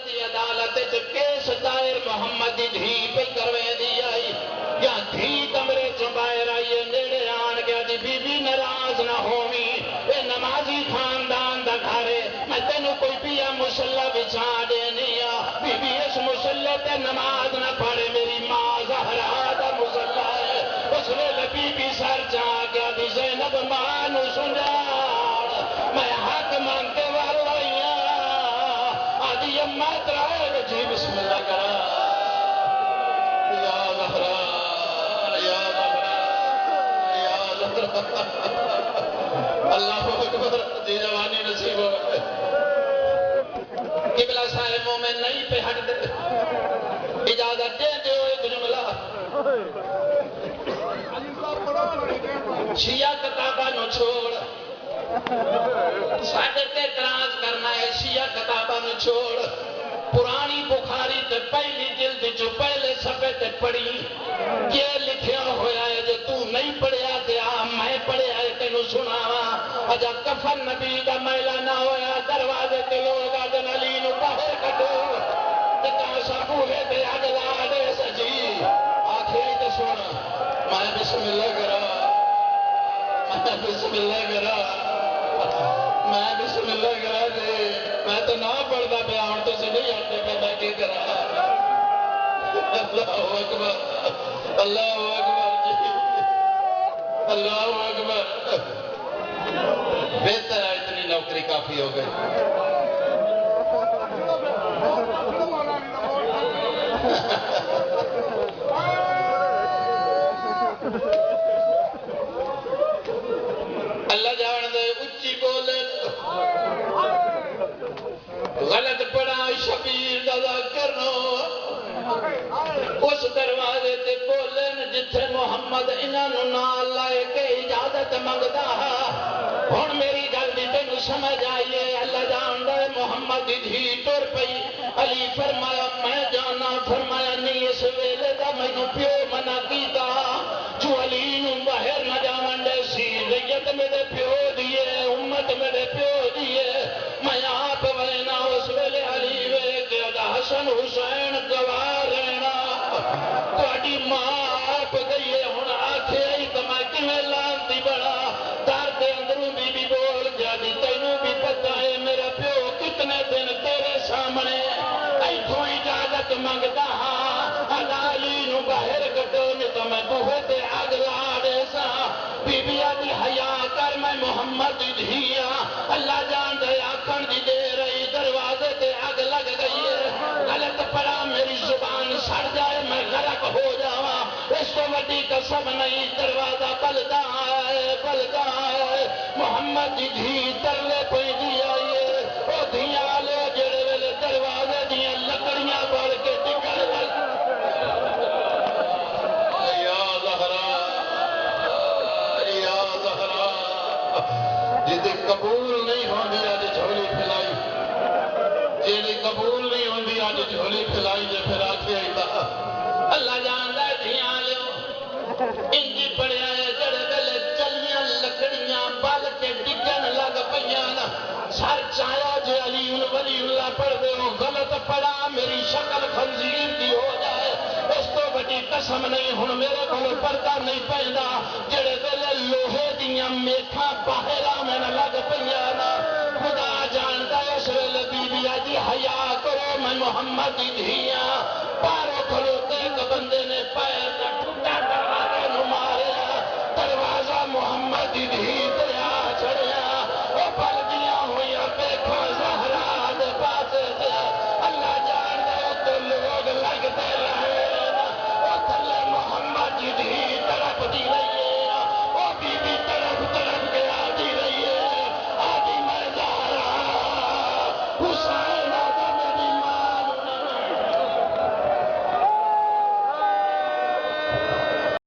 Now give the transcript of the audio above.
دی عدالت تے کیس دائر محمد دی دھی پہ کروے دی آئی یا دھی کمرے چوں باہر آئیے نیڑے آن گیا دی بی بی ناراض نہ ہووی اے نمازی خاندان دا گھرے میں تینوں کوئی پیا مسلح بچھا دینی آ بی بی اس مسلح تے نماز نہ پڑھے میری ماں زہرا دا مسلح ہے اس ویلے بی بی سر چاہ گیا دی زینب ماں نو سنجاڑ میں حق مانتے والائیاں آدھی اماں ترائے جی بسم اللہ کرا یا زہرا یا زہرا یا زہرا اللہ اکبر دی جوانی نصیب ہو قبلہ صاحب مومن نہیں پہ ہٹ دے اجازت دے دے ایک جملہ شیعہ کتابہ نو چھوڑ ساڈے تے اعتراض کرنا ہے شیعہ کتابہ نو چھوڑ پرانی بخاری تے پہلی جلد جو پہلے صفحے تے پڑھی یہ لکھیا ہویا ہے جو تو نہیں پڑھیا تے میں پڑھیا ہے تینوں سناواں اجا کفن نبی دا میلہ نہ ہویا دروازے تے لوگ آدن علی نو باہر کٹو تے کاسا بوہے تے اگ لا دے سجی آخری تے سن میں بسم اللہ کرا میں بسم اللہ کرا میں بسم اللہ کرا دے میں تو نہ پڑھتا پیا ہوں تو نہیں ہٹتے پہ میں کی کرا اللہ اکبر اللہ اکبر جی اللہ اکبر بہتر ہے اتنی نوکری کافی ہو گئی اللہ جان دے اچھی بولے غلط پڑا شبیر دا کرنو اس دروازے تے بولن جتھے محمد انہاں نو نال لائے کے اجازت منگدا ہن میری گل دی تینوں سمجھ آئیے اللہ جان دے محمد دی دھی ٹر پئی علی فرمایا میں جانا فرمایا نہیں اس ویلے دا مینوں پیو منع کیتا جو علی نو باہر نہ جاون دے سی ریت میرے پیو دیے امت میرے پیو دیے میں آپ وینا اس ویلے علی وے کہ حسن حسین گواہ رہنا تہاڈی ماں آپ گئی ہن آکھے ای تے میں کیویں لانتی بڑا درد اندروں بھی بول گیا دی تینوں بھی پتہ ہے میرا پیو کتنے دن تیرے سامنے ایتھوں اجازت منگدا ہاں علی نو باہر کڈو نہیں تو میں بوہے تے اگ لا دے سا بی بی دی حیا کر میں محمد دی دھیا اللہ جان دے آکھن دی دے رہی دروازے تے اگ لگ گئی ہے غلط پڑا میری زبان سڑ جائے میں غرق ہو جاواں اس کو وڈی قسم نہیں دروازہ بلدا ہے محمد دی دھی ترلے پئی دی آئیے او دھیاں والے جڑے ویلے دروازے دیاں لکڑیاں بڑھ کے ٹکڑ جدی قبول نہیں ہوندی آج جھولی پھیلائی جدی قبول نہیں ہوندی آج جھولی پھیلائی جے پھر آکھے ایتا اللہ جاندا ہے دھیاں لیو انجی پڑیا ہے جڑے ویلے چلیاں لکڑیاں بل کے ڈگن لگ پیاں سر چایا جے علی ولی اللہ پڑھ دے ہو غلط پڑا میری شکل خنزیر دی ہو جائے اس تو بڑی قسم نہیں ہن میرے کول پردہ نہیں پیندا جڑے ویلے لوہے دیاں میکھاں باہر آویں لگ پیاں خدا جاندا اس ویلے بی بی دی حیا کرو میں محمد دی دھیاں پارو کھلوتے